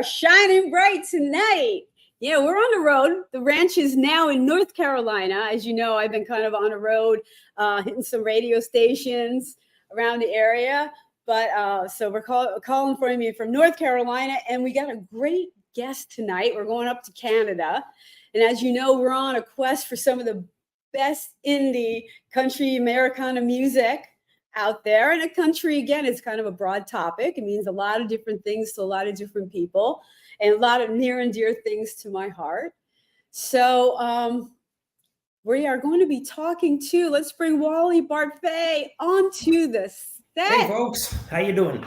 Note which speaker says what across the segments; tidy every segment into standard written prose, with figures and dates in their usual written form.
Speaker 1: are shining bright tonight. Yeah, we're on the road. The ranch is now in North Carolina. As you know, I've been kind of on the road, hitting some radio stations around the area. But so we're calling for me from North Carolina, and we got a great guest tonight. We're going up to Canada. And as you know, we're on a quest for some of the best indie country Americana music out there. And a country, again, is kind of a broad topic. It means a lot of different things to a lot of different people and a lot of near and dear things to my heart. So we are going to be talking to, let's bring Wally Bartfay onto the set.
Speaker 2: Hey folks, how you doing?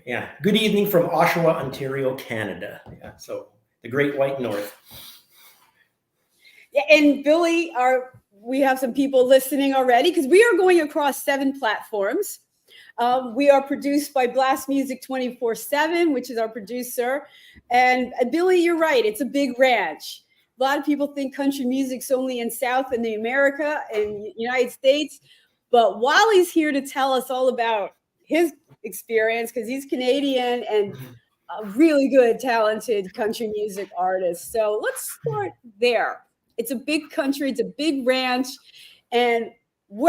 Speaker 2: Yeah, good evening from Oshawa, Ontario, Canada. Yeah, so the Great White North.
Speaker 1: Yeah, and Billy, we have some people listening already because we are going across 7 platforms. We are produced by Blast Music 24/7, which is our producer. And Billy, you're right. It's a big ranch. A lot of people think country music's only in South and the America and United States. But Wally's here to tell us all about his experience because he's Canadian and a really good, talented country music artist. So let's start there. It's a big country. It's a big ranch. And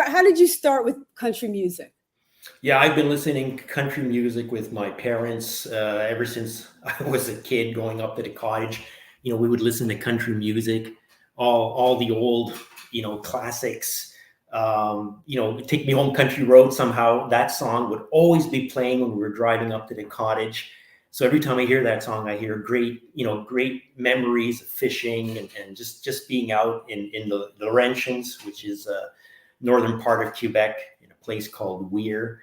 Speaker 1: how did you start with country music?
Speaker 2: Yeah, I've been listening to country music with my parents ever since I was a kid growing up at a cottage. You know, we would listen to country music, all the old, classics. Take Me Home Country Road, somehow that song would always be playing when we were driving up to the cottage. So every time I hear that song, I hear great memories of fishing and just being out in the Laurentians, which is northern part of Quebec, in a place called Weir.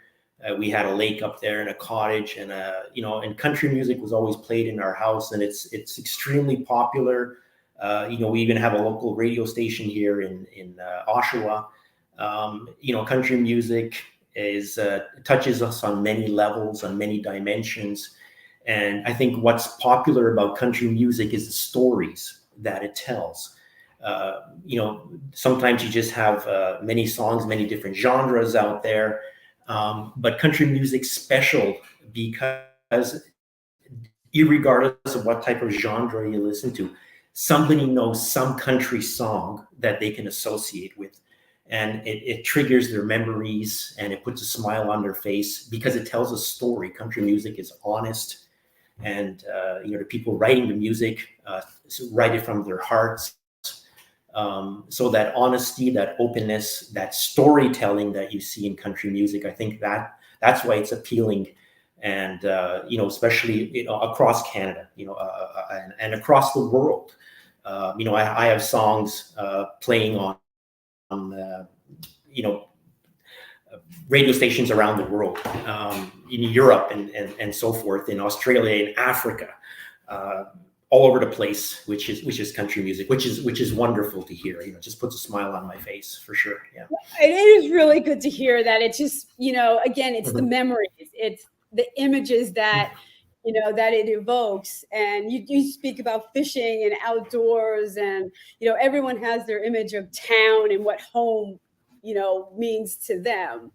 Speaker 2: We had a lake up there and a cottage, and and country music was always played in our house, and it's extremely popular. We even have a local radio station here in Oshawa. Country music touches us on many levels, on many dimensions. And I think what's popular about country music is the stories that it tells. Sometimes you just have many songs, many different genres out there. But country music's special because irregardless of what type of genre you listen to, somebody knows some country song that they can associate with. And it triggers their memories and it puts a smile on their face because it tells a story. Country music is honest. And the people writing the music write it from their hearts. So that honesty, that openness, that storytelling that you see in country music, I think that's why it's appealing, and especially across Canada, and across the world. I have songs playing on radio stations around the world, in Europe and so forth, in Australia, in Africa, all over the place, which is country music, which is wonderful to hear. It just puts a smile on my face for sure. Yeah,
Speaker 1: it is really good to hear that. It's just again, it's the memories, it's the images that that it evokes. And you speak about fishing and outdoors, and everyone has their image of town and what home means to them,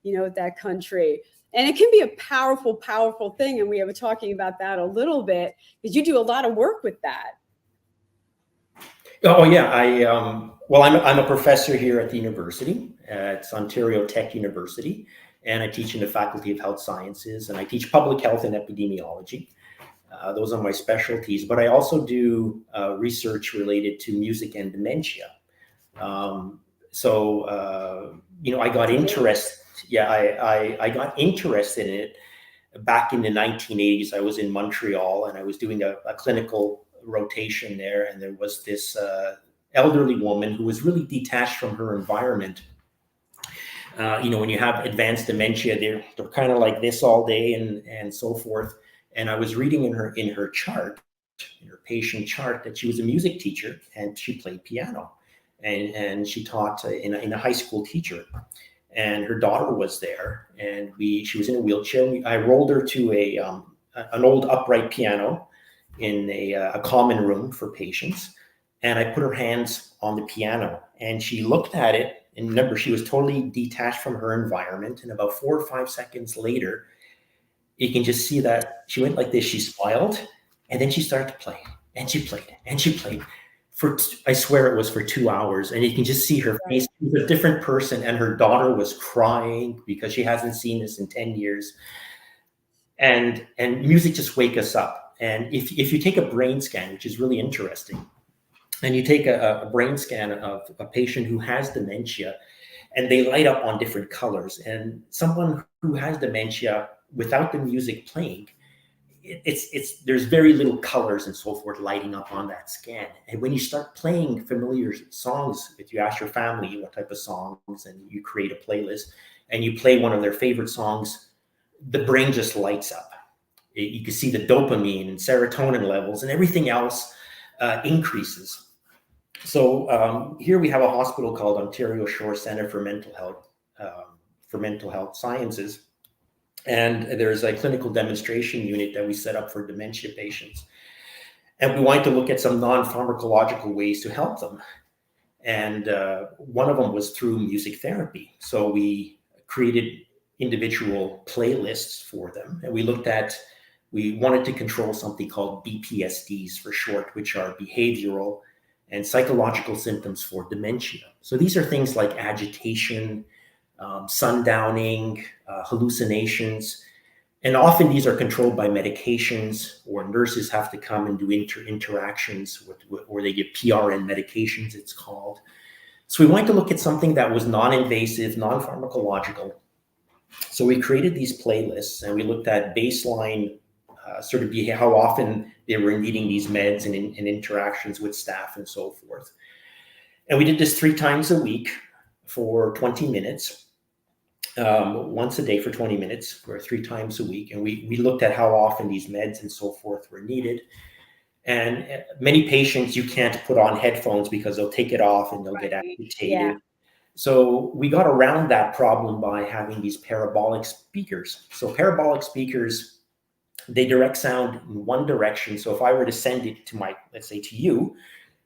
Speaker 1: that country. And it can be a powerful, powerful thing. And we were talking about that a little bit because you do a lot of work with that.
Speaker 2: Oh yeah, I'm a professor here at the university. It's Ontario Tech University, and I teach in the Faculty of Health Sciences, and I teach public health and epidemiology. Those are my specialties. But I also do research related to music and dementia. I got interested. Yeah, I got interested in it back in the 1980s. I was in Montreal and I was doing a clinical rotation there, and there was this elderly woman who was really detached from her environment. When you have advanced dementia, they're kind of like this all day and so forth. And I was reading in her chart, in her patient chart, that she was a music teacher and she played piano, and she taught in a high school teacher. And her daughter was there, and she was in a wheelchair. I rolled her to an old upright piano in a common room for patients, and I put her hands on the piano, and she looked at it. And remember, she was totally detached from her environment. And about 4 or 5 seconds later, you can just see that she went like this. She smiled, and then she started to play, and she played, and she played. I swear it was for 2 hours, and you can just see her face. She was a different person, and her daughter was crying because she hasn't seen this in 10 years. And music just wake us up. And if you take a brain scan, which is really interesting, and you take a brain scan of a patient who has dementia, and they light up on different colors, and someone who has dementia without the music playing, there's very little colors and so forth lighting up on that scan. And when you start playing familiar songs, if you ask your family what type of songs, and you create a playlist and you play one of their favorite songs, the brain just lights up. You can see the dopamine and serotonin levels and everything else increases. So here we have a hospital called Ontario Shore Centre for Mental Health Sciences. And there's a clinical demonstration unit that we set up for dementia patients. And we wanted to look at some non-pharmacological ways to help them. And one of them was through music therapy. So we created individual playlists for them. And we wanted to control something called BPSDs for short, which are behavioral and psychological symptoms for dementia. So these are things like agitation, sundowning, hallucinations. And often these are controlled by medications, or nurses have to come and do interactions or they give PRN medications, it's called. So we wanted to look at something that was non-invasive, non-pharmacological. So we created these playlists, and we looked at baseline sort of how often they were needing these meds and interactions with staff and so forth. And we did this 3 times a week for 20 minutes, once a day for 20 minutes, or 3 times a week. And we looked at how often these meds and so forth were needed. And many patients, you can't put on headphones because they'll take it off and they'll get agitated.
Speaker 1: Yeah.
Speaker 2: So we got around that problem by having these parabolic speakers. So parabolic speakers, they direct sound in one direction. So if I were to send it to let's say to you,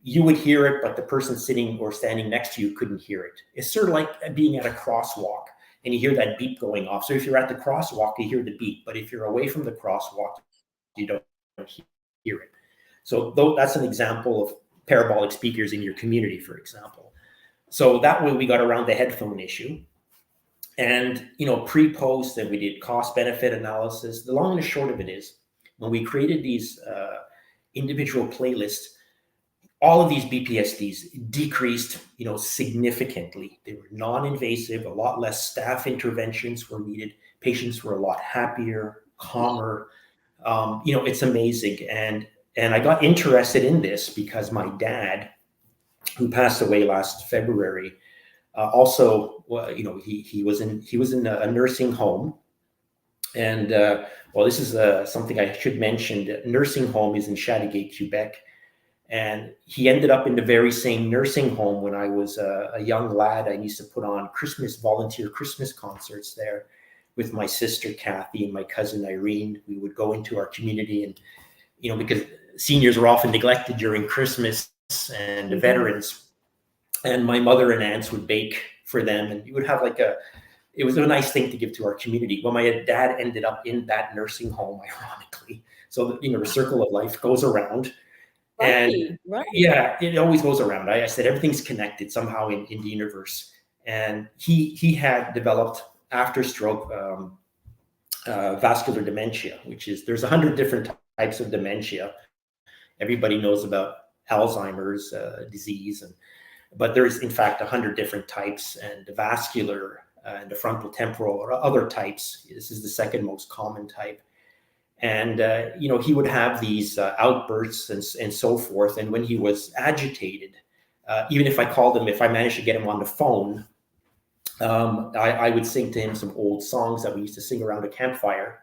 Speaker 2: you would hear it, but the person sitting or standing next to you couldn't hear it. It's sort of like being at a crosswalk and you hear that beep going off. So if you're at the crosswalk, you hear the beep, but if you're away from the crosswalk, you don't hear it. So that's an example of parabolic speakers in your community, for example. So that way we got around the headphone issue. And, pre-post, and we did cost benefit analysis. The long and the short of it is, when we created these individual playlists, all of these BPSDs decreased, significantly. They were non-invasive, a lot less staff interventions were needed. Patients were a lot happier, calmer. It's amazing. And I got interested in this because my dad, who passed away last February, also, he was in a nursing home. And this is something I should mention. Nursing home is in Chateauguay, Quebec. And he ended up in the very same nursing home when I was a young lad. I used to put on volunteer Christmas concerts there with my sister Kathy and my cousin Irene. We would go into our community, and because seniors were often neglected during Christmas, and the veterans, and my mother and aunts would bake for them, and you would have it was a nice thing to give to our community. Well, my dad ended up in that nursing home, ironically. So the circle of life goes around. And
Speaker 1: right.
Speaker 2: Yeah, it always goes around. I said everything's connected somehow in the universe. And he had developed after stroke vascular dementia, which is, there's 100 different types of dementia. Everybody knows about Alzheimer's disease, but there's in fact 100 different types, and the vascular and the frontal temporal or other types. This is the second most common type. And, he would have these outbursts and so forth. And when he was agitated, even if I managed to get him on the phone, I would sing to him some old songs that we used to sing around a campfire,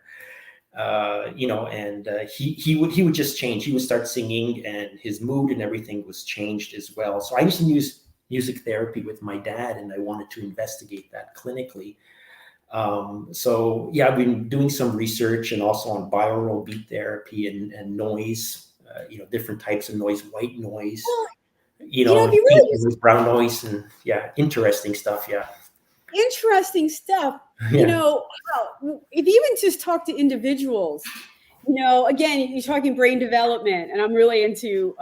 Speaker 2: and he would just change. He would start singing, and his mood and everything was changed as well. So I used to use music therapy with my dad, and I wanted to investigate that clinically. I've been doing some research, and also on binaural beat therapy and noise, different types of noise, white noise,
Speaker 1: if you really
Speaker 2: brown noise, and interesting stuff. Yeah.
Speaker 1: interesting stuff.
Speaker 2: Yeah.
Speaker 1: You know, if you even just talk to individuals, you know, again, you're talking brain development, and I'm really into,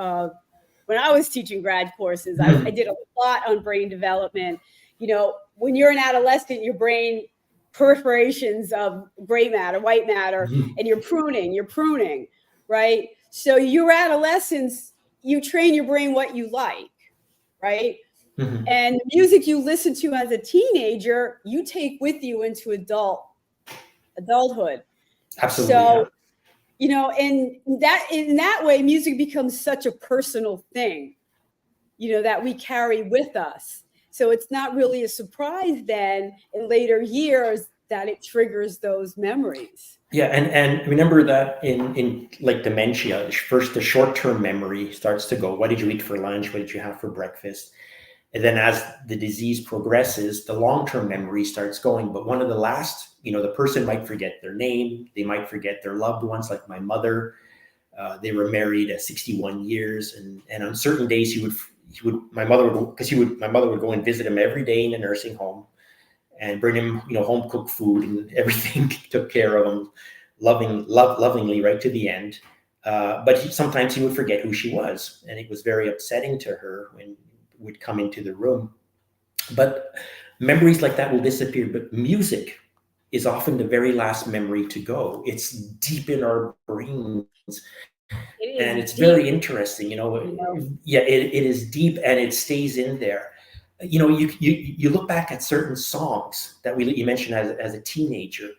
Speaker 1: when I was teaching grad courses, I did a lot on brain development. You know, when you're an adolescent, your brain proliferations of gray matter, white matter, and you're pruning, right? So your adolescence, you train your brain what you like, right? And the music you listen to as a teenager, you take with you into adulthood.
Speaker 2: Absolutely.
Speaker 1: So,
Speaker 2: Yeah.
Speaker 1: you know, and that in that way, music becomes such a personal thing, you know, that we carry with us. So it's not really a surprise then in later years that it triggers those memories.
Speaker 2: Yeah, and remember that in like dementia, first the short-term memory starts to go. What did you eat for lunch? What did you have for breakfast? And then as the disease progresses, the long-term memory starts going. But one of the last, you know, the person might forget their name. They might forget their loved ones, like my mother. They were married at 61 years, and on certain days my mother would go and visit him every day in a nursing home and bring him, you know, home cooked food and everything, took care of him lovingly right to the end. But sometimes he would forget who she was, and it was very upsetting to her when would come into the room. But memories like that will disappear. But music is often the very last memory to go. It's deep in our brains. And it's
Speaker 1: deep,
Speaker 2: very interesting, you know. Yeah, it is deep, and it stays in there. You know, you look back at certain songs that you mentioned as a teenager,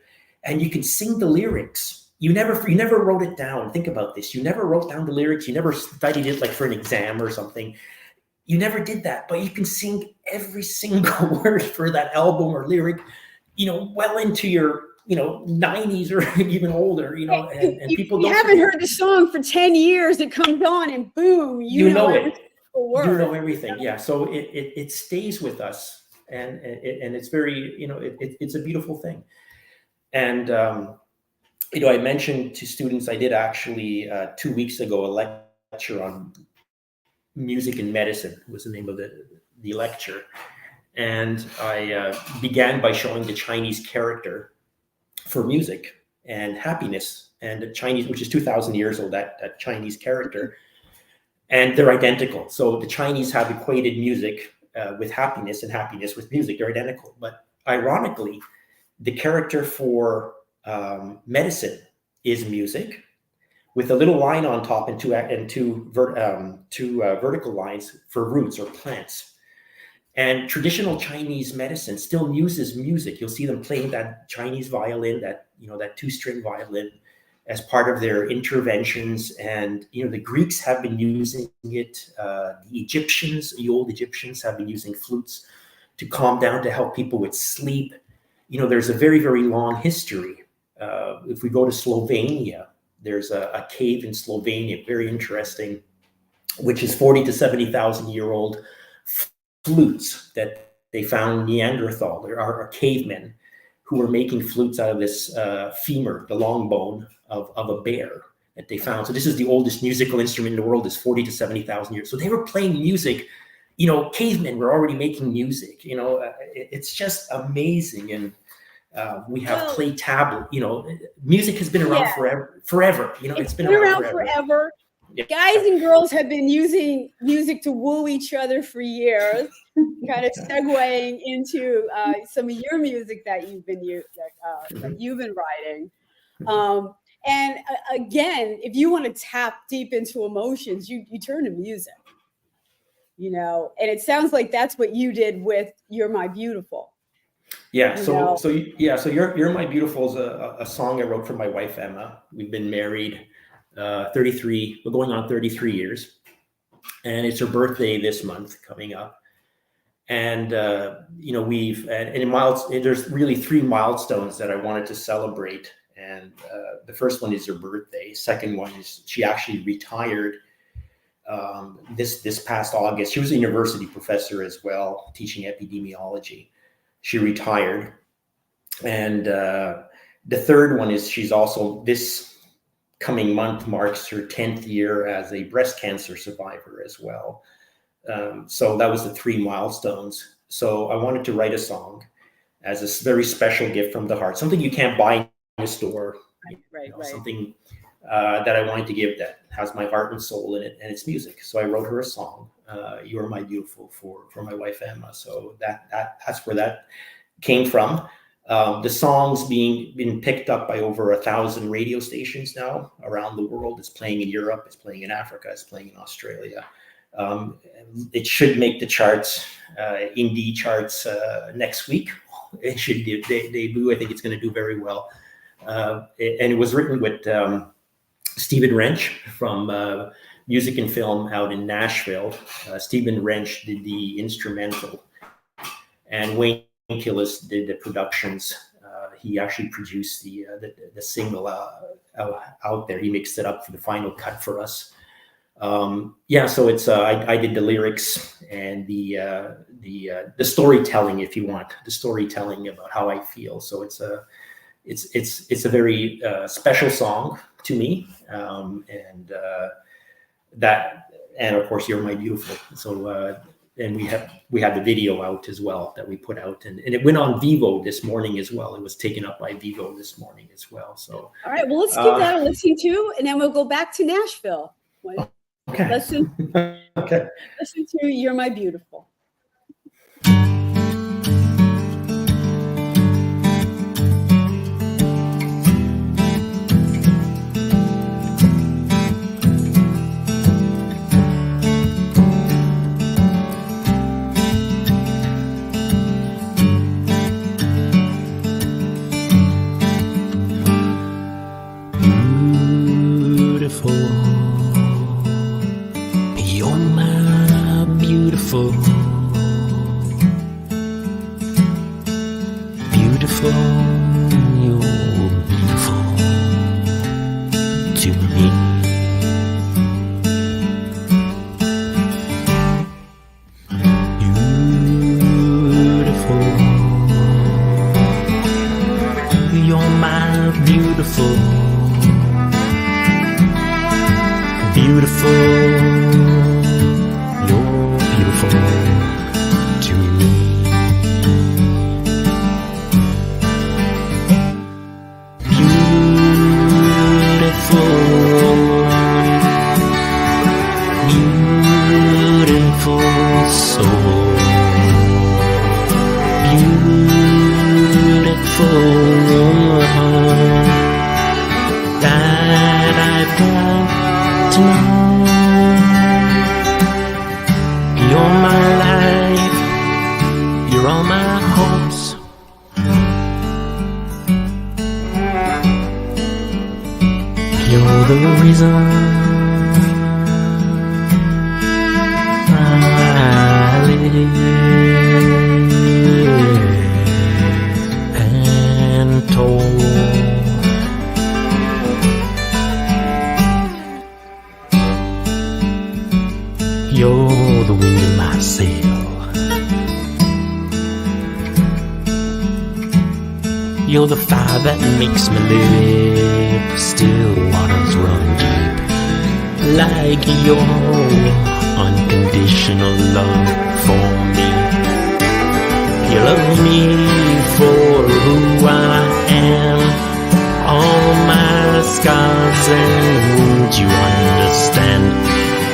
Speaker 2: and you can sing the lyrics. You never wrote it down. Think about this. You never wrote down the lyrics. You never studied it like for an exam or something. You never did that, but you can sing every single word for that album or lyric, you know, well into your, you know, 90s or even older, you know, and people don't.
Speaker 1: You haven't heard the song for 10 years, it comes on and boom, you know every single word.
Speaker 2: You know everything, yeah. So it stays with us, and it's very, you know, it's a beautiful thing. And you know, I mentioned to students, I did actually 2 weeks ago a lecture on music and medicine was the name of the lecture. And I began by showing the Chinese character for music and happiness, and the Chinese, which is 2,000 years old, that Chinese character, and they're identical. So the Chinese have equated music with happiness and happiness with music. They're identical. But ironically, the character for medicine is music, with a little line on top and two vertical lines for roots or plants. And traditional Chinese medicine still uses music. You'll see them playing that Chinese violin, that, you know, that 2-string violin, as part of their interventions. And, you know, the Greeks have been using it. The old Egyptians have been using flutes to calm down, to help people with sleep. You know, there's a very, very long history. If we go to Slovenia, there's a cave in Slovenia, very interesting, which is 40 to 70,000 year old flutes that they found Neanderthal. There are cavemen who were making flutes out of this femur, the long bone of a bear that they found. So this is the oldest musical instrument in the world, is 40 to 70,000 years. So they were playing music, you know, cavemen were already making music, you know. It's just amazing. And we have clay tablet, you know, music has been around forever. You know, it's been around forever.
Speaker 1: Yeah. Guys and girls have been using music to woo each other for years. Kind of segueing into some of your music that you've been writing. And again, if you want to tap deep into emotions, you turn to music. You know, and it sounds like that's what you did with "You're My Beautiful."
Speaker 2: Yeah. So You're My Beautiful is a song I wrote for my wife, Emma. We've been married 33, we're going on 33 years. And it's her birthday this month coming up. And, you know, there's really 3 milestones that I wanted to celebrate. And the first one is her birthday. Second one is she actually retired this past August. She was a university professor as well, teaching epidemiology. She retired. And the third one is she's also, this coming month marks her 10th year as a breast cancer survivor as well. So that was the 3 milestones. So I wanted to write a song as a very special gift from the heart, something you can't buy in a store.
Speaker 1: Right.
Speaker 2: Something that I wanted to give that has my heart and soul in it, and it's music. So I wrote her a song, "You Are My Beautiful," for my wife Emma. So that's where that came from. The song's been picked up by over 1,000 radio stations now around the world. It's playing in Europe, it's playing in Africa, it's playing in Australia. It should make the charts, indie charts, next week. It should debut. I think it's going to do very well. And it was written with Stephen Wrench from Music and Film out in Nashville. Stephen Wrench did the instrumental, and Wayne Killis did the productions. He actually produced the single out there. He mixed it up for the final cut for us. So it's I did the lyrics and the storytelling, if you want, the storytelling about how I feel. So it's a very special song to me, and of course, "You're My Beautiful." So and we have the video out as well that we put out, and it went on Vivo this morning as well. It was taken up by Vivo this morning as well. So
Speaker 1: all right, well, let's give that a listen to, and then we'll go back to Nashville.
Speaker 2: Okay.
Speaker 1: Listen to "You're My Beautiful."
Speaker 3: Beautiful, you're beautiful to me. Beautiful, you're my beautiful, beautiful. To me, beautiful soul, beautiful that I've got to know. You're my life, you're all my hopes. You're the reason I live and told. You're the wind in my sail. You're the fire that makes me live. Still waters run deep. Like your unconditional love for me. You love me for who I am. All my scars and wounds, you understand.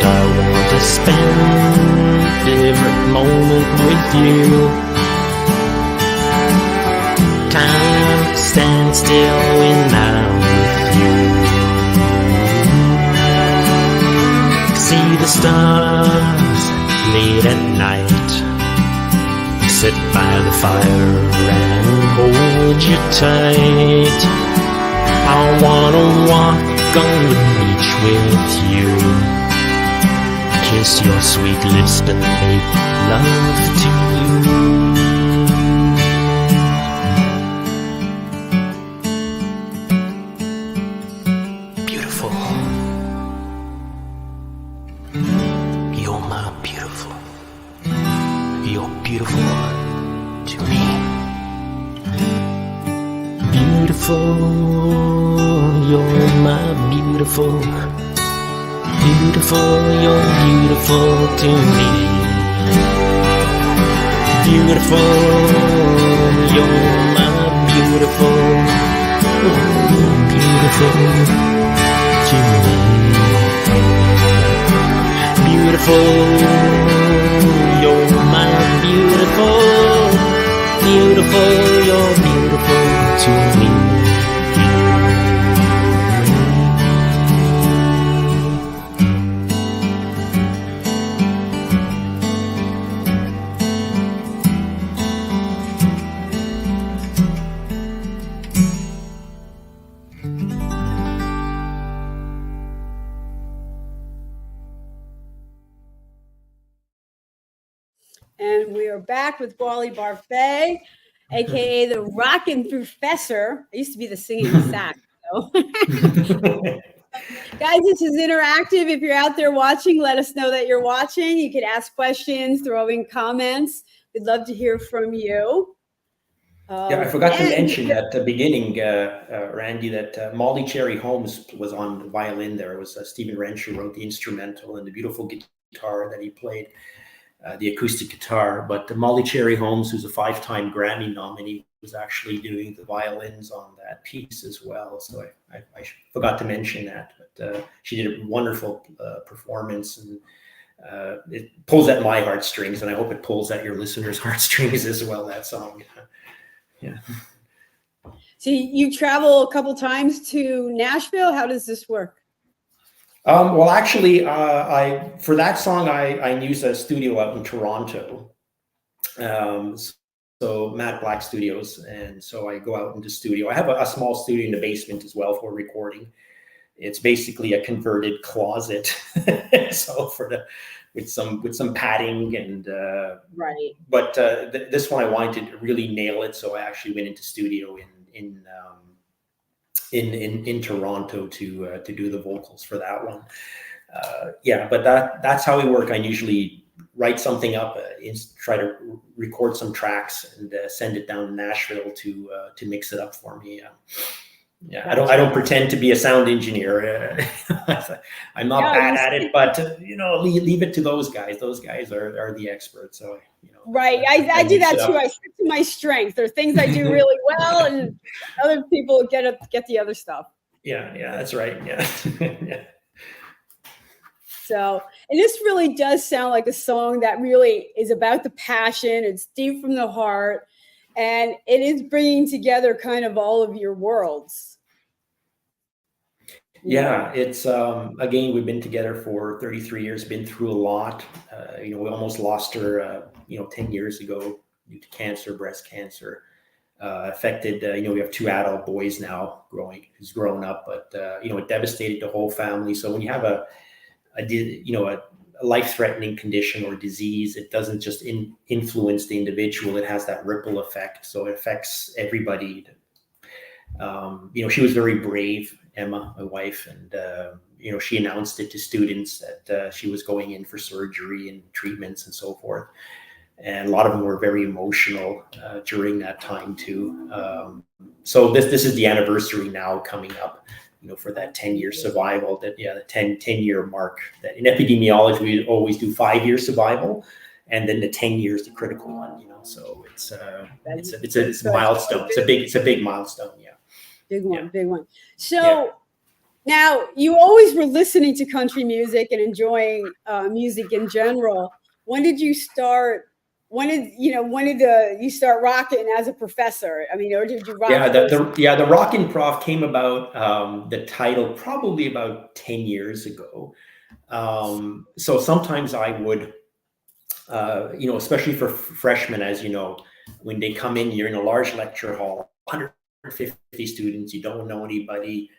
Speaker 3: I want to spend every moment with you. Time stands still when I'm with you. See the stars late at night. Sit by the fire and hold you tight. I wanna walk on the beach with you. Kiss your sweet lips and make love to you. Beautiful, you're my beautiful. You're beautiful to me. Beautiful, you're my beautiful. Beautiful, you're beautiful to me. Beautiful, you're my beautiful, beautiful to me. Beautiful, you're my beautiful, beautiful, you're beautiful to me.
Speaker 1: And we are back with Wally Bartfay, aka the Rockin' Professor. I used to be the singing sax. So. Guys, this is interactive. If you're out there watching, let us know that you're watching. You can ask questions, throw in comments. We'd love to hear from you.
Speaker 2: Yeah, I forgot to mention at the beginning, Randy, that Molly Cherry Holmes was on the violin there. It was Stephen Wrench who wrote the instrumental and the beautiful guitar that he played, the acoustic guitar. But Molly Cherry Holmes, who's a 5-time Grammy nominee, was actually doing the violins on that piece as well. So I forgot to mention that. But she did a wonderful performance, and it pulls at my heartstrings, and I hope it pulls at your listeners' heartstrings as well, that song. Yeah.
Speaker 1: So you travel a couple times to Nashville. How does this work?
Speaker 2: Well, actually, for that song, I used a studio out in Toronto. So Matt Black Studios, and so I go out into studio. I have a small studio in the basement as well for recording. It's basically a converted closet, so with some padding and
Speaker 1: right.
Speaker 2: But this one I wanted to really nail it, so I actually went into studio in Toronto to do the vocals for that one. Yeah, but that's how we work. I usually write something up, try to record some tracks, and send it down to Nashville to mix it up for me. Yeah, I don't pretend to be a sound engineer. I'm not bad at it, but leave it to those guys. Those guys are the experts. So
Speaker 1: right. I do that too. I stick to my strength. There are things I do really well, and other people get the other stuff.
Speaker 2: Yeah, that's right. Yeah. Yeah.
Speaker 1: So, and this really does sound like a song that really is about the passion. It's deep from the heart, and it is bringing together kind of all of your worlds.
Speaker 2: Yeah, it's again, we've been together for 33 years, been through a lot. We almost lost her 10 years ago due to cancer, breast cancer. Affected, we have 2 adult boys now who's grown up, but it devastated the whole family. So when you have a life-threatening condition or disease, it doesn't just influence the individual, it has that ripple effect. So it affects everybody. She was very brave, Emma, my wife, and she announced it to students that she was going in for surgery and treatments and so forth. And a lot of them were very emotional during that time too. So this is the anniversary now coming up, for that 10-year survival, the 10-year mark. That in epidemiology, we always do 5-year survival, and then the 10 years, the critical one, So it's a milestone. It's a big milestone. Yeah.
Speaker 1: Big one. So now you always were listening to country music and enjoying music in general. When did you start? When did you start rocking as a professor? I mean, or did you rock?
Speaker 2: The Rockin' Prof came about, the title probably about 10 years ago. So sometimes I would, especially for freshmen, as you know, when they come in, you're in a large lecture hall, 150 students, you don't know anybody,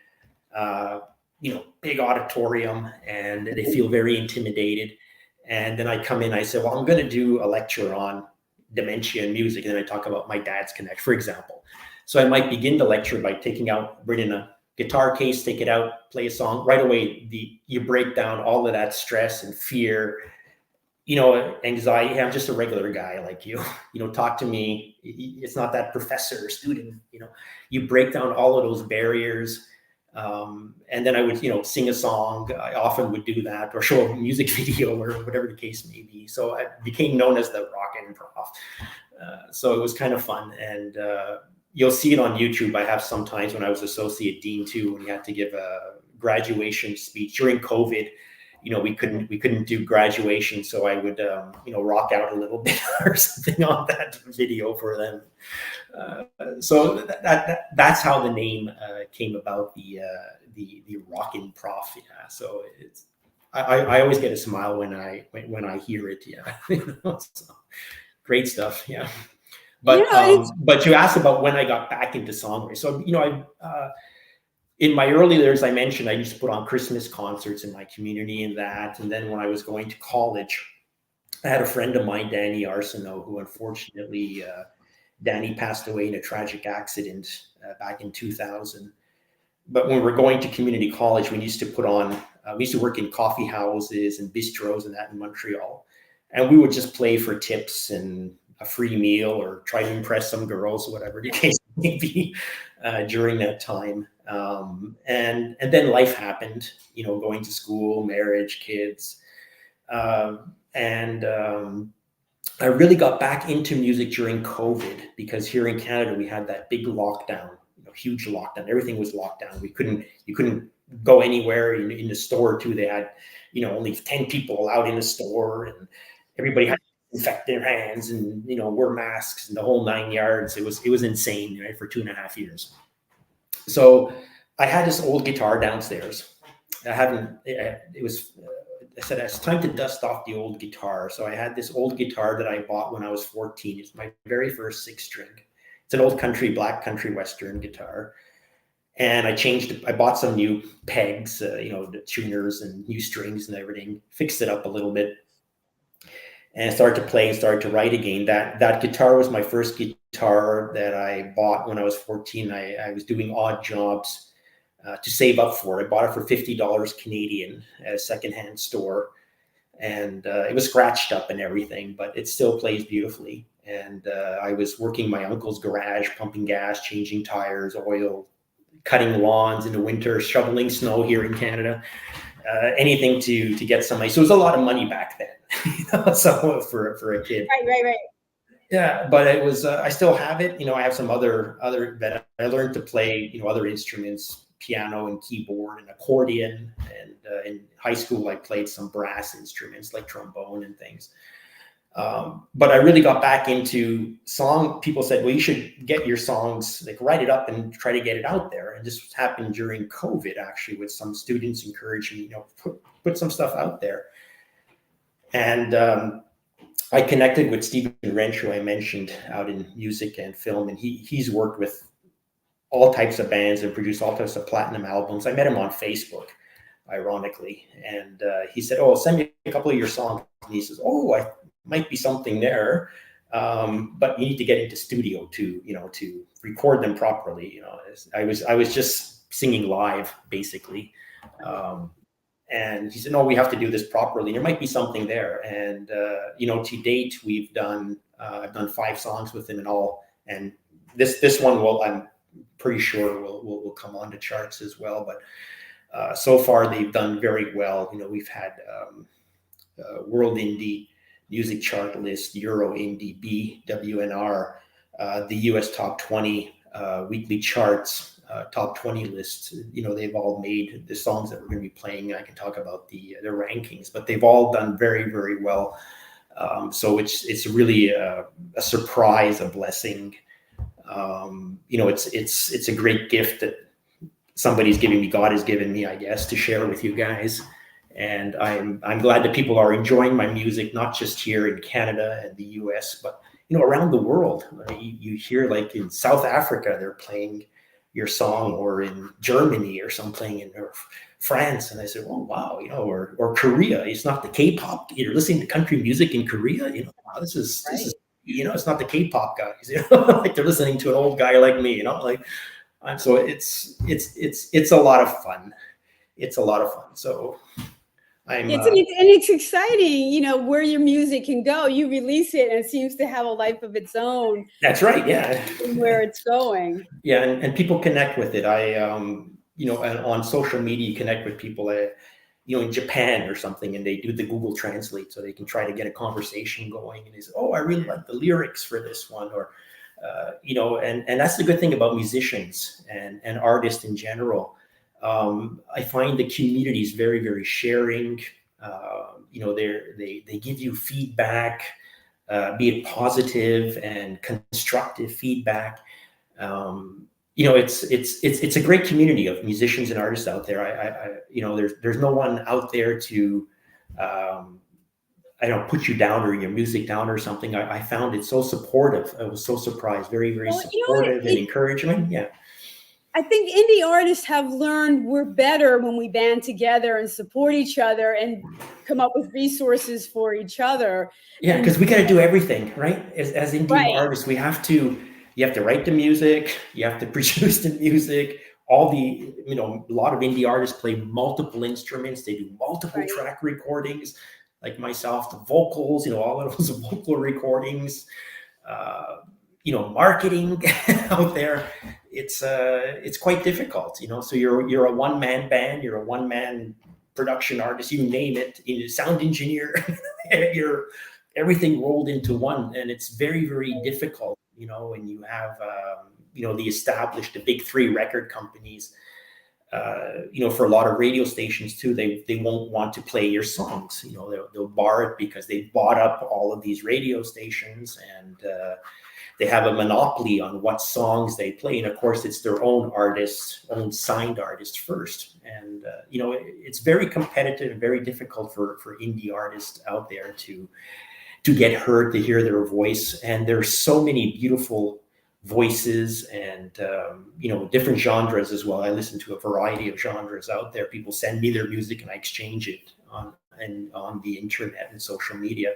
Speaker 2: big auditorium, and they feel very intimidated. And then I come in, I say, well, I'm going to do a lecture on dementia and music. And then I talk about my dad's connect, for example. So I might begin the lecture by bringing a guitar case, take it out, play a song. Right away, you break down all of that stress and fear, anxiety. Hey, I'm just a regular guy like you, talk to me. It's not that professor or student, you break down all of those barriers. And then I would, sing a song. I often would do that, or show a music video, or whatever the case may be. So I became known as the Rockin' Prof. So it was kind of fun. And you'll see it on YouTube. I have sometimes when I was associate dean too, when you had to give a graduation speech during COVID. We couldn't do graduation, so I would rock out a little bit or something on that video for them. So that's how the name came about, the Rockin' Prof. Yeah. So I always get a smile when I hear it. Yeah. So, great stuff. Yeah. But but you asked about when I got back into songwriting. So in my early years, I mentioned I used to put on Christmas concerts in my community and that. And then when I was going to college, I had a friend of mine, Danny Arsenault, who unfortunately, Danny passed away in a tragic accident back in 2000. But when we were going to community college, we used to put on, we used to work in coffee houses and bistros and that in Montreal. And we would just play for tips and a free meal or try to impress some girls, whatever the case may be, during that time. And then life happened, going to school, marriage, kids. And I really got back into music during COVID because here in Canada, we had that big lockdown, huge lockdown. Everything was locked down. You couldn't go anywhere in the store too. They had, only 10 people allowed in the store, and everybody had to infect their hands and, wear masks and the whole 9 yards. It was insane, right, for 2.5 years. So I had this old guitar downstairs. I said, it's time to dust off the old guitar. So I had this old guitar that I bought when I was 14. It's my very first 6-string. It's an old black country western guitar. And I bought some new pegs, the tuners and new strings and everything, fixed it up a little bit, and started to play and started to write again. That guitar was my first guitar that I bought when I was 14. I was doing odd jobs to save up for it. I bought it for $50 Canadian at a secondhand store. And it was scratched up and everything, but it still plays beautifully. And I was working my uncle's garage, pumping gas, changing tires, oil, cutting lawns in the winter, shoveling snow here in Canada, anything to get some money. So it was a lot of money back then, so for a kid.
Speaker 1: Right.
Speaker 2: Yeah, but it was. I still have it. I have some other that I learned to play. Other instruments, piano and keyboard and accordion. And in high school, I played some brass instruments like trombone and things. But I really got back into song. People said, well, you should get your songs, like write it up and try to get it out there. And this happened during COVID, actually, with some students encouraging me, put some stuff out there. And I connected with Stephen Wrench, who I mentioned, out in music and film. And he's worked with all types of bands and produced all types of platinum albums. I met him on Facebook, ironically. And he said, oh, send me a couple of your songs. And he says, oh, I might be something there, but you need to get into studio to record them properly. I was just singing live basically, and he said, no, we have to do this properly. There might be something there, and to date we've done I've done 5 songs with him in all, and this one I'm pretty sure will come on to charts as well. But so far they've done very well. We've had World Indie Music Chart List, Euro Indie, BWNR, the US Top 20 weekly charts, Top 20 lists. They've all made the songs that we're going to be playing. I can talk about the rankings, but they've all done very, very well. So it's really a surprise, a blessing. It's a great gift that somebody's giving me, God has given me, I guess, to share with you guys. And I'm glad that people are enjoying my music, not just here in Canada and the US, but around the world. You hear, like in South Africa, they're playing your song, or in Germany or something, in France. And I said, oh wow, or Korea. It's not the K-pop. You're listening to country music in Korea. Wow, this is it's not the K-pop guys. Like they're listening to an old guy like me. So it's a lot of fun. It's a lot of fun. So.
Speaker 1: It's exciting, where your music can go. You release it, and it seems to have a life of its own.
Speaker 2: That's right. Yeah.
Speaker 1: Where it's going.
Speaker 2: Yeah, and people connect with it. I, and on social media, connect with people. in Japan or something, and they do the Google Translate so they can try to get a conversation going. And they say, "Oh, I really like the lyrics for this one," or and that's the good thing about musicians and artists in general. I find the community is very, very sharing. They give you feedback, be it positive and constructive feedback. It's a great community of musicians and artists out there. There's no one out there to put you down or your music down or something. I found it so supportive. I was so surprised, very, very supportive and encouragement. Yeah.
Speaker 1: I think indie artists have learned we're better when we band together and support each other and come up with resources for each other.
Speaker 2: Yeah, because we got to do everything, right? As indie artists, you have to write the music, you have to produce the music. A lot of indie artists play multiple instruments. They do multiple track recordings, like myself, the vocals, all of those vocal recordings, marketing out there. It's quite difficult, so you're a one-man band, you're a one-man production artist, you name it, sound engineer, you're everything rolled into one. And it's very, very difficult, when you have, the big three record companies, for a lot of radio stations too, they won't want to play your songs, they'll bar it because they bought up all of these radio stations, and they have a monopoly on what songs they play. And of course, it's their own artists, own signed artists first. And, it's very competitive and very difficult for indie artists out there to get heard, to hear their voice. And there's so many beautiful voices and, different genres as well. I listen to a variety of genres out there. People send me their music and I exchange it on the internet and social media.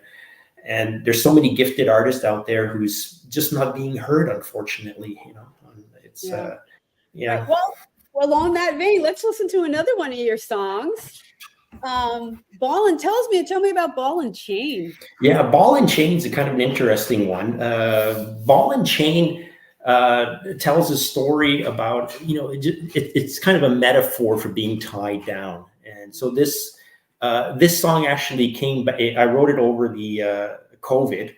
Speaker 2: And there's so many gifted artists out there who's just not being heard, unfortunately. It's
Speaker 1: Right. Well, on that vein, let's listen to another one of your songs. Ball and tell me about Ball and Chain.
Speaker 2: Yeah, Ball and Chain is a kind of an interesting one. Ball and Chain tells a story about, it's kind of a metaphor for being tied down. And so this song actually I wrote it over the COVID.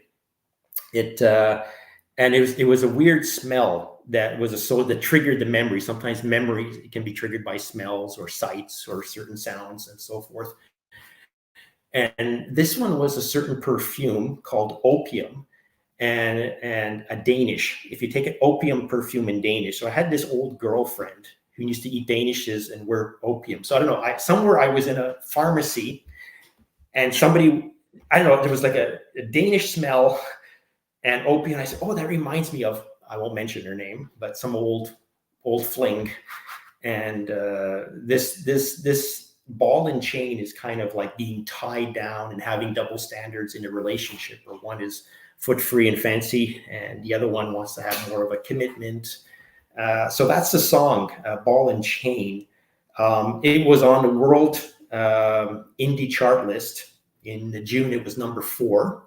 Speaker 2: It was a weird smell that triggered the memory. Sometimes memories can be triggered by smells or sights or certain sounds and so forth. And this one was a certain perfume called Opium and a Danish. If you take an opium perfume in Danish. So I had this old girlfriend who used to eat Danishes and wear opium. So I don't know, somewhere I was in a pharmacy and somebody, I don't know, there was like a Danish smell and opium. I said, oh, that reminds me of, I won't mention her name, but some old fling. And this Ball and Chain is kind of like being tied down and having double standards in a relationship where one is foot free and fancy and the other one wants to have more of a commitment. So that's the song, Ball and Chain. It was on the world indie chart list. In June, it was number 4.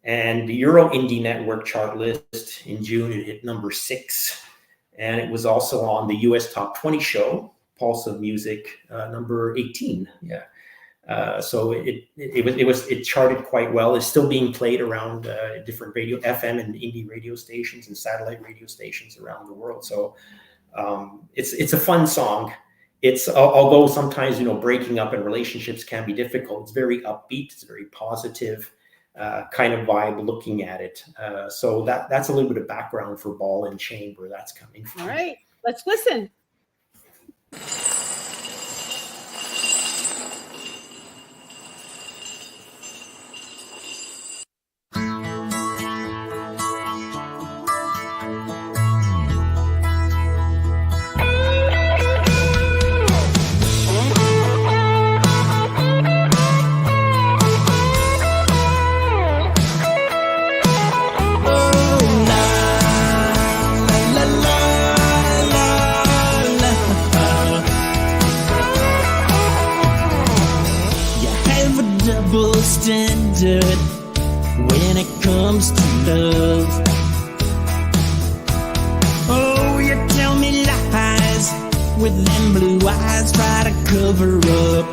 Speaker 2: And the Euro Indie Network chart list in June, it hit number 6. And it was also on the US Top 20 show, Pulse of Music, number 18. Yeah. So it charted quite well. It's still being played around different radio, FM and indie radio stations and satellite radio stations around the world. So it's a fun song. It's although sometimes breaking up in relationships can be difficult. It's very upbeat. It's very positive kind of vibe looking at it. So that's a little bit of background for Ball and Chain, where that's coming from.
Speaker 1: All right, let's listen.
Speaker 3: Standard when it comes to love. Oh, you tell me lies with them blue eyes, try to cover up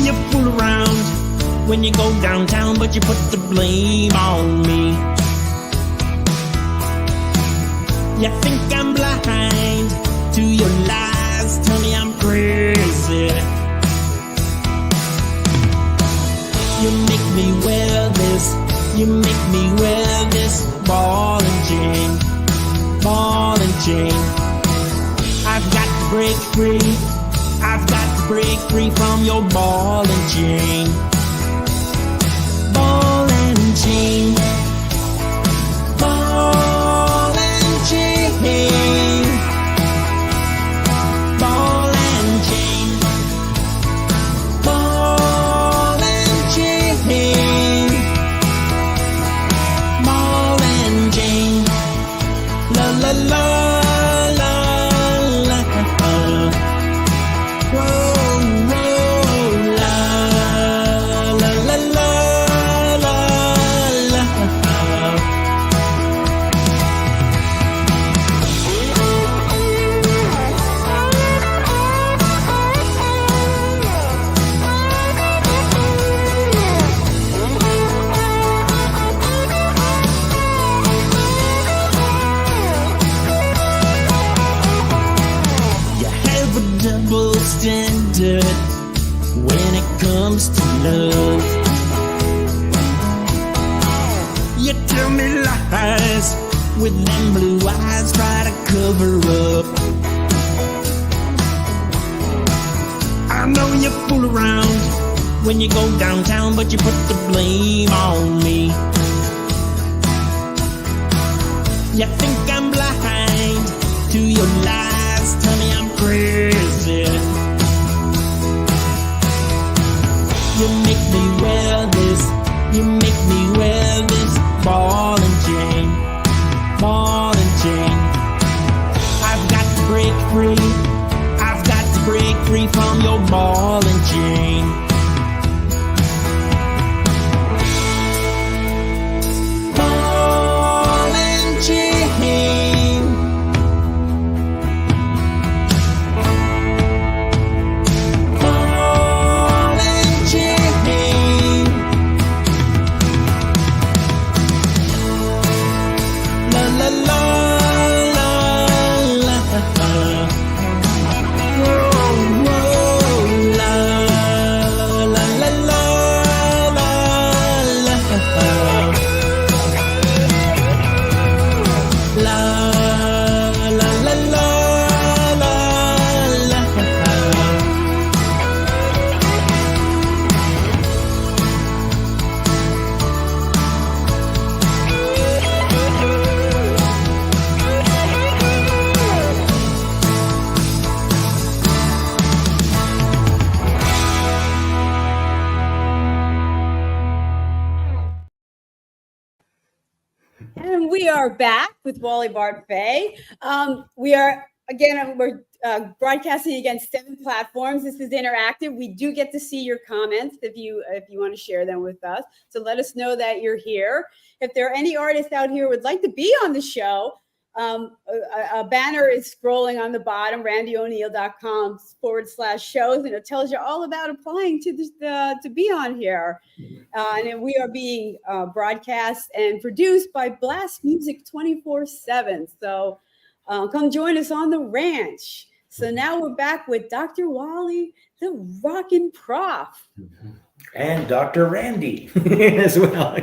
Speaker 3: you fool around when you go downtown, but you put the blame on me. You think I'm blind to your lies, tell me I'm crazy. You make me wear this, you make me wear this ball and chain, ball and chain. I've got to break free, I've got to break free from your ball and chain, ball and chain, ball and chain, ball and chain, ball and chain, ball and chain, la la la. Standard when it comes to love. You tell me lies with them blue eyes, try to cover up. I know you fool around when you go downtown, but you put the blame on me. You think I'm blind to your lies, tell me I'm crazy. You make me wear this, you make me wear this ball and chain, ball and chain. I've got to break free, I've got to break free from your ball and chain. Ball and chain.
Speaker 1: And we are back with Wally Bartfay. We're broadcasting against 7 platforms. This is interactive. We do get to see your comments if you want to share them with us. So let us know that you're here. If there are any artists out here who would like to be on the show, a banner is scrolling on the bottom, randieoneal.com/shows, and it tells you all about applying to be on here. And we are being broadcast and produced by Blast Music 24/7. So come join us on the ranch. So now we're back with Dr. Wally, the rockin' prof.
Speaker 2: And Dr. Randie as well.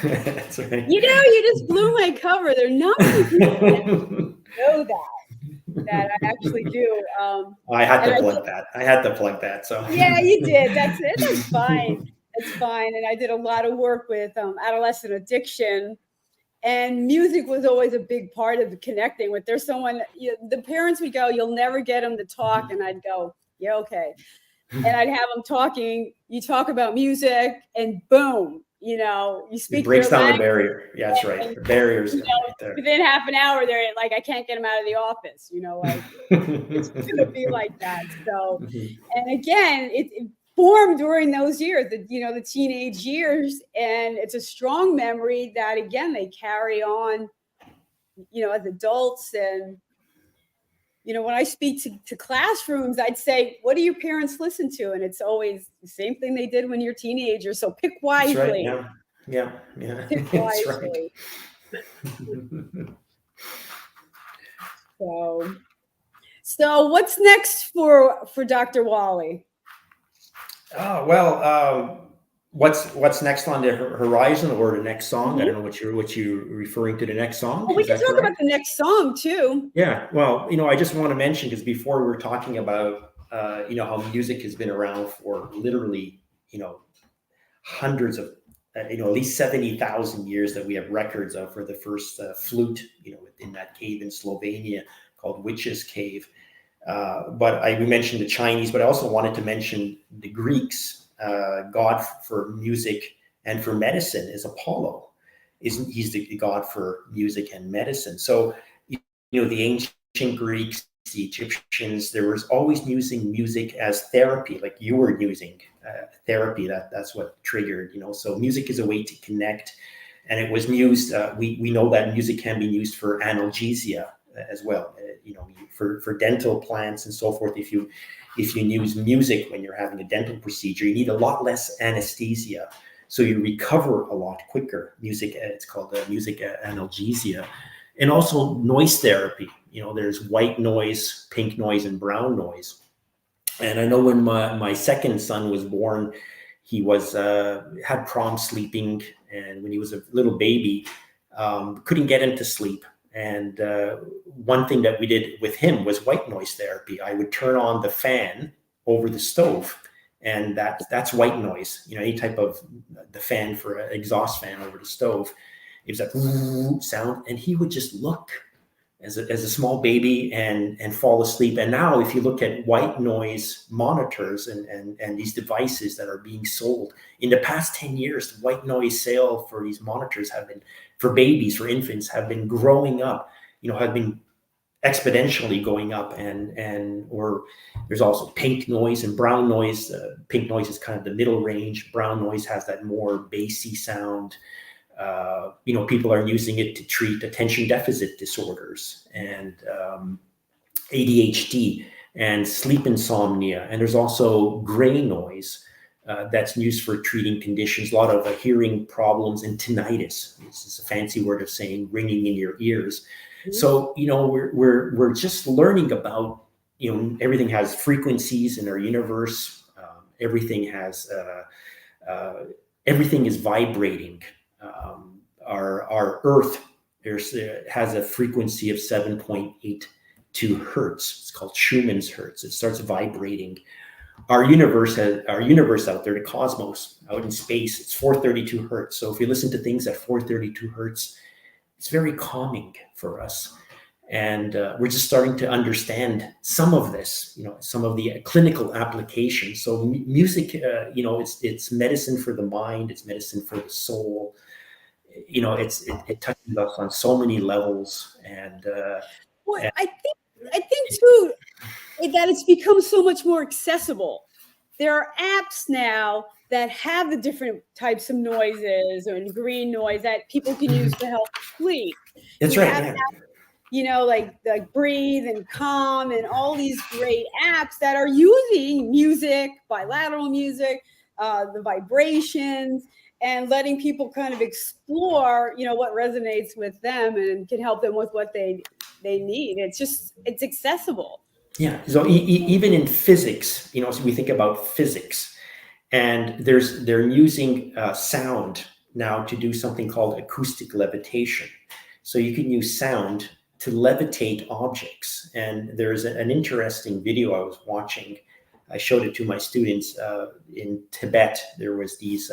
Speaker 2: That's right.
Speaker 1: You know, you just blew my cover. There are not many people that know that I actually do.
Speaker 2: I had to plug that. So
Speaker 1: yeah, you did. That's it. That's fine. It's fine. And I did a lot of work with adolescent addiction, and music was always a big part of the connecting with. There's someone, the parents would go, "You'll never get them to talk," and I'd go, "Yeah, okay." And I'd have them talking. You talk about music, and boom, you speak.
Speaker 2: It breaks down the barrier. Yeah, that's right. The barriers right there.
Speaker 1: Within half an hour, they're like, I can't get them out of the office. It's gonna be like that. So, and again, it formed during those years, the teenage years, and it's a strong memory that again they carry on, as adults, and when I speak to classrooms, I'd say, what do your parents listen to? And it's always the same thing they did when you're teenagers. So pick wisely.
Speaker 2: That's right. Yeah.
Speaker 1: Pick
Speaker 2: That's right.
Speaker 1: wisely. So what's next for Dr. Wally?
Speaker 2: Oh, well, what's next on the horizon, or the next song? I don't know what you're referring to, the next song.
Speaker 1: Well, we can talk about the next song too.
Speaker 2: Yeah. Well, I just want to mention, because before we were talking about, how music has been around for literally, hundreds of, at least 70,000 years that we have records of, for the first flute, within that cave in Slovenia called Witch's Cave. But we mentioned the Chinese, but I also wanted to mention the Greeks. God for music and for medicine is Apollo. He's the god for music and medicine. So, the ancient Greeks, the Egyptians, there was always using music as therapy, like you were using therapy. That's what triggered, So music is a way to connect, and it was used. We know that music can be used for analgesia as well. For dental plants and so forth. If you use music when you're having a dental procedure, you need a lot less anesthesia, so you recover a lot quicker. Music, it's called music analgesia. And also noise therapy. There's white noise, pink noise, and brown noise. And I know when my second son was born, he had problem sleeping, and when he was a little baby, couldn't get him to sleep. And one thing that we did with him was white noise therapy. I would turn on the fan over the stove, and that's white noise. Any type of the fan for an exhaust fan over the stove. It was that sound, and he would just look as a small baby and fall asleep. And now, if you look at white noise monitors and these devices that are being sold, in the past 10 years, the white noise sale for these monitors for babies, for infants, have been growing up, have been exponentially going up. Or there's also pink noise and brown noise. Pink noise is kind of the middle range. Brown noise has that more bassy sound. People are using it to treat attention deficit disorders and ADHD and sleep insomnia. And there's also gray noise that's used for treating conditions, a lot of hearing problems and tinnitus. This is a fancy word of saying ringing in your ears. Mm-hmm. So, we're just learning about, everything has frequencies in our universe. Everything is vibrating. Our Earth has a frequency of 7.82 hertz. It's called Schumann's hertz. It starts vibrating. Our universe out there, the cosmos out in space, it's 432 hertz. So if you listen to things at 432 hertz, it's very calming for us. And we're just starting to understand some of this, some of the clinical applications. So music, it's medicine for the mind. It's medicine for the soul. It touches us on so many levels. And
Speaker 1: I think too that it's become so much more accessible. There are apps now that have the different types of noises or green noise that people can use to help sleep.
Speaker 2: That's right.
Speaker 1: Yeah. Like Breathe and Calm and all these great apps that are using music, bilateral music, the vibrations, and letting people kind of explore, what resonates with them and can help them with what they need. It's accessible.
Speaker 2: Yeah. So even in physics, so we think about physics, and they're using sound now to do something called acoustic levitation. So you can use sound to levitate objects. And there's an interesting video I was watching. I showed it to my students in Tibet. There was these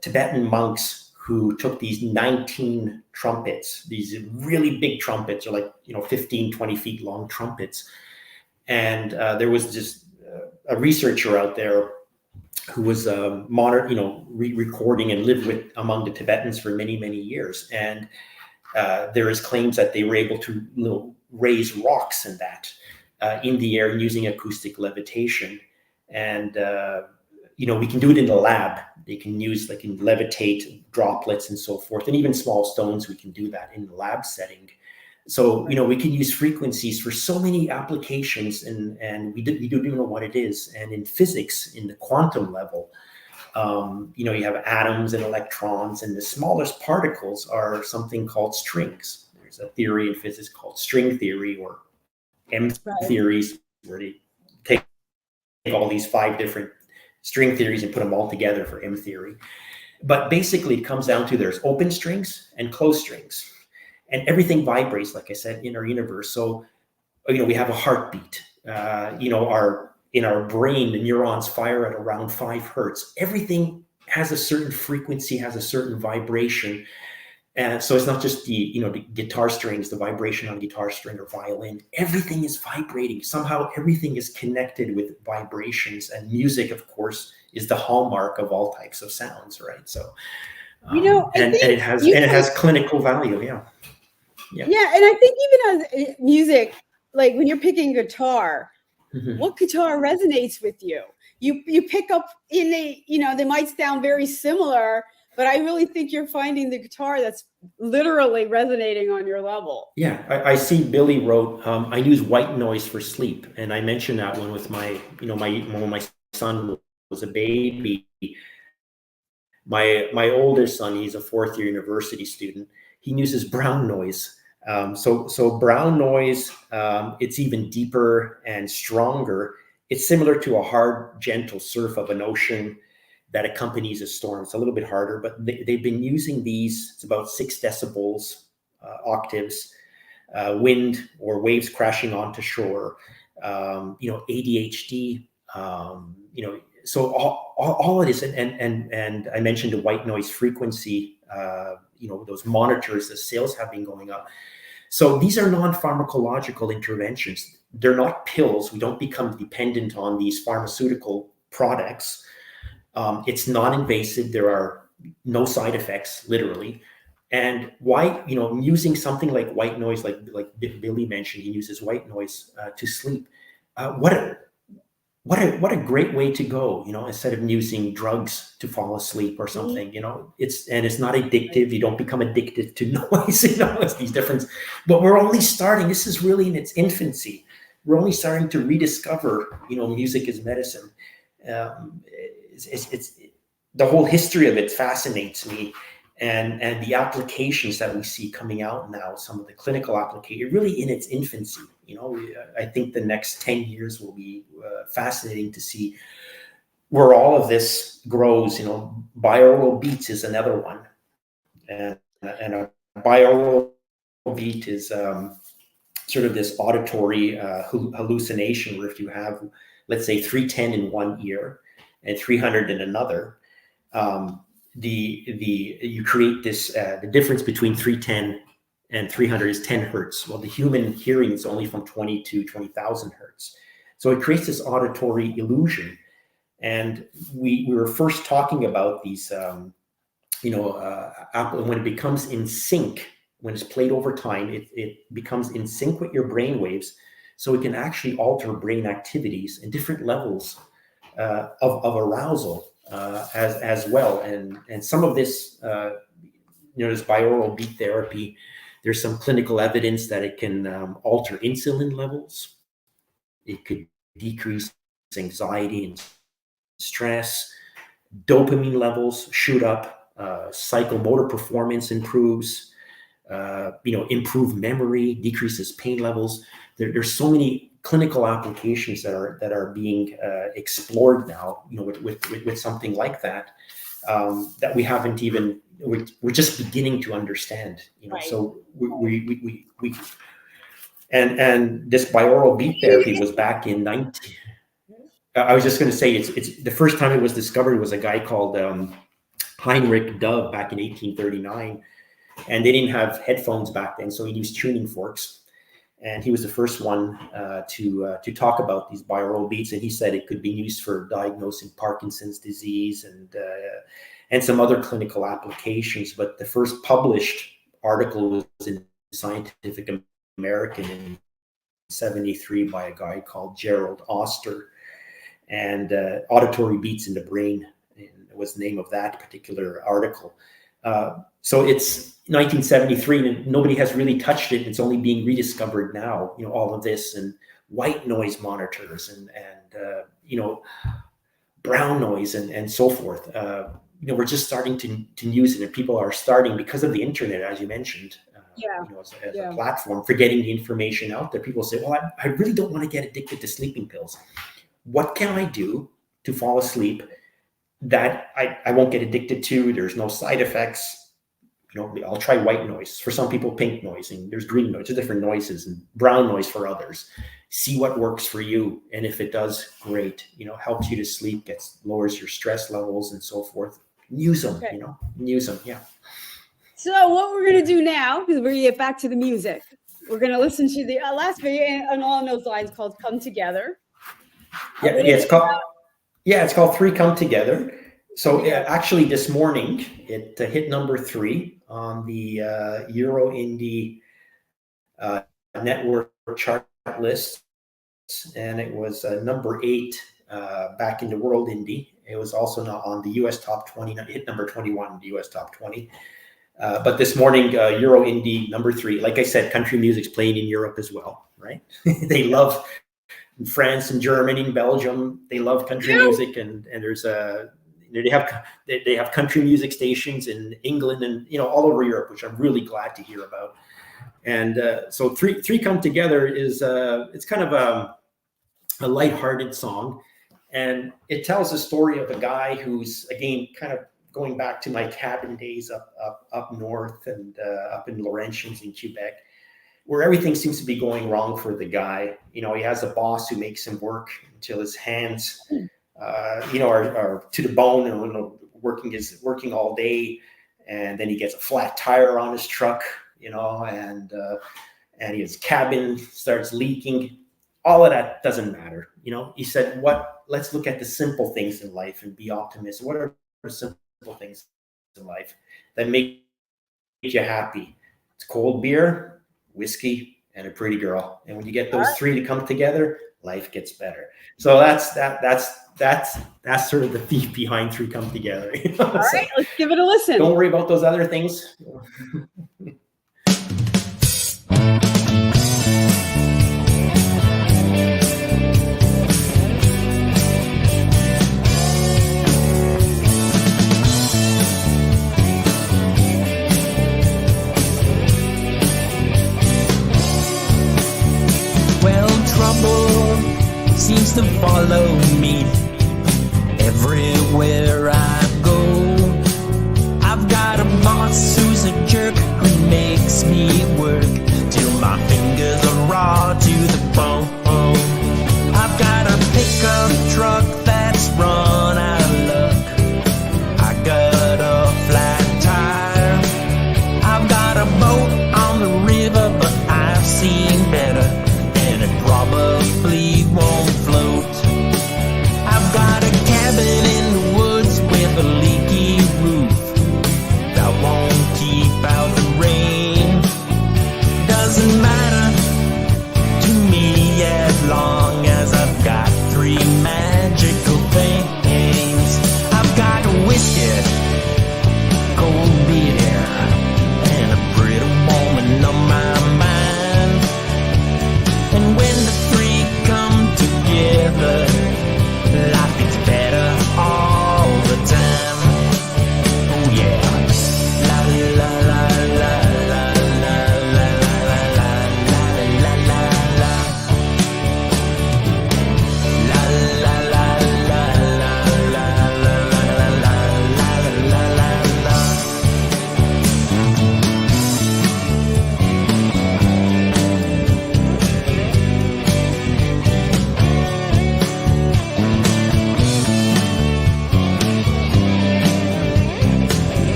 Speaker 2: Tibetan monks who took these 19 trumpets, these really big trumpets, or 15, 20 feet long trumpets. And there was just a researcher out there who was recording and lived among the Tibetans for many, many years. And there is claims that they were able to raise rocks in the air using acoustic levitation. And we can do it in the lab. They can levitate droplets and so forth, and even small stones. We can do that in the lab setting. So, we can use frequencies for so many applications, and we don't even know what it is. And in physics, in the quantum level, you have atoms and electrons, and the smallest particles are something called strings. There's a theory in physics called string theory, or M theories, where they take all these 5 different string theories and put them all together for M theory. But basically, it comes down to there's open strings and closed strings, and everything vibrates, like I said, in our universe. So, we have a heartbeat. In our brain, the neurons fire at around 5 hertz. Everything has a certain frequency, has a certain vibration. And so it's not just the guitar strings, the vibration on a guitar string or violin. Everything is vibrating. Somehow everything is connected with vibrations. And music, of course, is the hallmark of all types of sounds, right? So, and it has clinical value. Yeah.
Speaker 1: Yeah. And I think even as music, like when you're picking guitar, what guitar resonates with you? You pick up in they might sound very similar, but I really think you're finding the guitar that's literally resonating on your level.
Speaker 2: Yeah, I see Billy wrote, I use white noise for sleep. And I mentioned that one with when my son was a baby. My oldest son, he's a 4th-year university student. He uses brown noise. So brown noise, it's even deeper and stronger. It's similar to a hard, gentle surf of an ocean that accompanies a storm. It's a little bit harder, but they've been using these. It's about 6 decibels, octaves, wind or waves crashing onto shore, ADHD, so all of this, and I mentioned the white noise frequency, those monitors, the sales have been going up. So these are non-pharmacological interventions. They're not pills. We don't become dependent on these pharmaceutical products. It's non-invasive. There are no side effects, literally. And why, using something like white noise, like Billy mentioned, he uses white noise to sleep. What a great way to go, instead of using drugs to fall asleep or something, it's not addictive. You don't become addicted to noise, it's these different, but we're only starting. This is really in its infancy. We're only starting to rediscover, music as medicine. It's the whole history of it fascinates me. And the applications that we see coming out now, some of the clinical applications, really in its infancy. I think the next 10 years will be fascinating to see where all of this grows. Binaural beats is another one, and a binaural beat is sort of this auditory hallucination, where if you have, let's say, 310 in one ear and 300 in another, you create this the difference between 310 and 300 is 10 hertz. Well, the human hearing is only from 20 to 20,000 hertz. So it creates this auditory illusion. And we were first talking about these, when it becomes in sync, when it's played over time, it becomes in sync with your brain waves. So it can actually alter brain activities and different levels of arousal as well. And some of this, this binaural beat therapy, there's some clinical evidence that it can alter insulin levels. It could decrease anxiety and stress. Dopamine levels shoot up. Psychomotor performance improves. Improve memory, decreases pain levels. There's so many clinical applications that are being explored now. With something like that, that we haven't even. We're just beginning to understand.
Speaker 1: Right.
Speaker 2: So we and this binaural beat therapy was back in 19. I was just going to say it's the first time it was discovered was a guy called Heinrich Dove back in 1839. And they didn't have headphones back then, so he used tuning forks. And he was the first one to talk about these binaural beats. And he said it could be used for diagnosing Parkinson's disease and some other clinical applications. But the first published article was in Scientific American in 1973 by a guy called Gerald Oster. And auditory beats in the brain was the name of that particular article. So it's 1973 and nobody has really touched it. It's only being rediscovered now, all of this and white noise monitors and brown noise and so forth. We're just starting to use it, and people are starting, because of the internet, as you mentioned, as a platform for getting the information out there. People say, well, I really don't want to get addicted to sleeping pills. What can I do to fall asleep that I won't get addicted to? There's no side effects. I'll try white noise. For some people, pink noise, and there's green noise. There's different noises, and brown noise for others. See what works for you. And if it does, great. Helps you to sleep, lowers your stress levels and so forth. Use them, use them. Yeah.
Speaker 1: So what we're going to do now, because we're going to get back to the music, we're going to listen to the last video and all those lines called Come Together.
Speaker 2: It's called Three Come Together. So actually this morning, it hit number 3 on the Euro Indie network chart list. And it was number 8 back in the World Indie. It was also not on the US Top 20, hit number 21 in the US Top 20. But this morning, Euro Indie number 3. Like I said, country music's playing in Europe as well, right? They love in France and Germany and Belgium. They love country music, and there's they have country music stations in England and all over Europe, which I'm really glad to hear about. And so three Come Together is it's kind of a lighthearted song, and it tells the story of a guy who's, again, kind of going back to my cabin days up north and up in Laurentians in Quebec, where everything seems to be going wrong for the guy. He has a boss who makes him work until his hands are to the bone, and working all day, and then he gets a flat tire on his truck, and his cabin starts leaking. All of that doesn't matter. He said, let's look at the simple things in life and be optimistic. What are the simple things in life that make you happy? It's cold beer, whiskey, and a pretty girl. And when you get those 3 to come together, life gets better. So that's sort of the thief behind Three Come Together.
Speaker 1: All right, let's give it a listen.
Speaker 2: Don't worry about those other things.
Speaker 3: Seems to follow me everywhere I go. I've got a boss who's a jerk who makes me work till my fingers are raw to the bone. I've got a pickup truck that's run out of luck. I got a flat tire. I've got a boat on the river, but I've seen better, and it probably won't float. I've got a cabin in the woods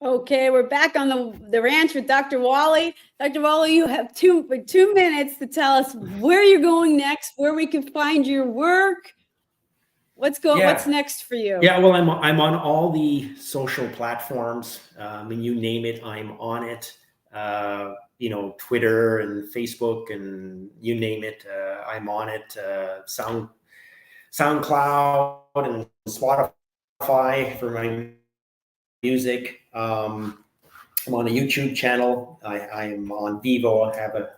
Speaker 1: Okay, we're back on the ranch with Dr. Wally. Dr. Wally, you have 2 minutes to tell us where you're going next, where we can find your work. What's next for you?
Speaker 2: Yeah, well, I'm on all the social platforms. And you name it, I'm on it. Twitter and Facebook and you name it, I'm on it. SoundCloud and Spotify for my music. I'm on a YouTube channel. I am on Vivo. I have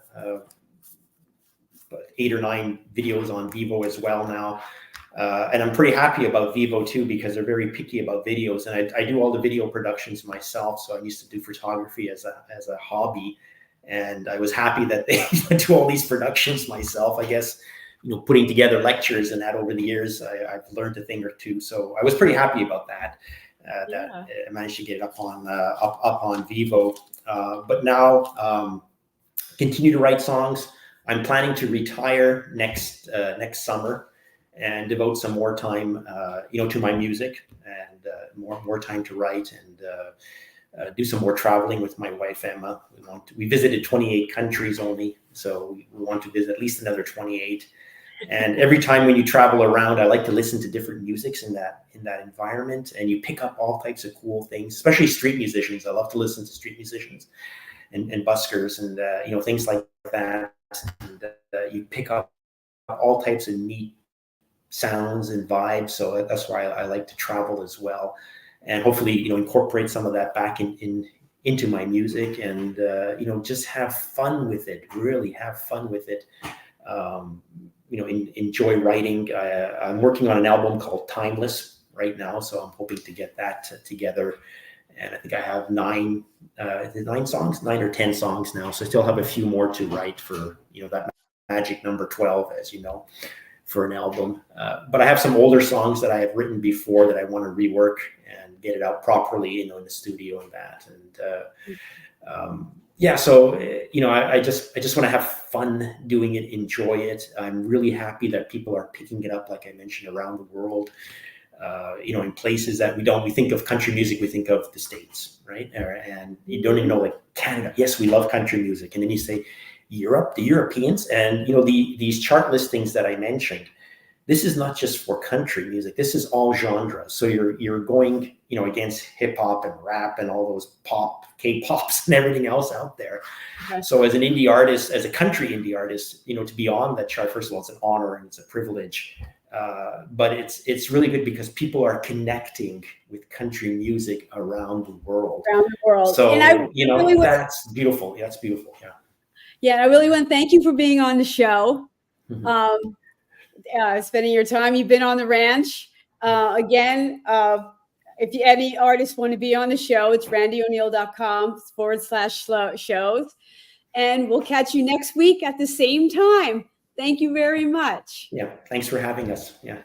Speaker 2: 8 or 9 videos on Vivo as well now. And I'm pretty happy about Vivo too, because they're very picky about videos. And I do all the video productions myself. So I used to do photography as a hobby. And I was happy that they do all these productions myself. I guess, putting together lectures and that over the years, I've learned a thing or two. So I was pretty happy about that. That I managed to get it up on Vivo. But now continue to write songs. I'm planning to retire next summer and devote some more time, to my music and more time to write and do some more traveling with my wife Emma. We visited 28 countries only, so we want to visit at least another 28. And every time when you travel around, I like to listen to different musics in that environment, and you pick up all types of cool things, especially street musicians. I love to listen to street musicians and buskers and things like that. And you pick up all types of neat sounds and vibes. So that's why I like to travel as well, and hopefully incorporate some of that back into my music and just have fun with it. Really have fun with it. Enjoy writing. I'm working on an album called Timeless right now, so I'm hoping to get that together. And I think I have 9 or 10 songs now. So I still have a few more to write for, that magic number 12, as you know, for an album. But I have some older songs that I have written before that I want to rework and get it out properly, in the studio and that. And so I just want to have fun doing it, enjoy it. I'm really happy that people are picking it up, like I mentioned, around the world. In places that we think of country music, we think of the States, right? And you don't even know, like Canada. Yes, we love country music. And then you say Europe, the Europeans, and these chart listings that I mentioned. This is not just for country music. This is all genres. So you're going, against hip hop and rap and all those K-pops and everything else out there. Okay. So as an indie artist, as a country indie artist, to be on that chart, first of all, it's an honor and it's a privilege. But it's really good because people are connecting with country music around the world. So, really that's beautiful. Yeah, that's beautiful. Yeah.
Speaker 1: Yeah. I really want to thank you for being on the show.
Speaker 2: Mm-hmm.
Speaker 1: Spending your time. You've been on the ranch. Again, if any artists want to be on the show, it's randieoneal.com/shows. And we'll catch you next week at the same time. Thank you very much.
Speaker 2: Yeah, thanks for having us. Yeah.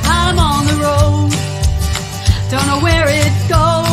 Speaker 4: I'm on the road, don't know where it goes.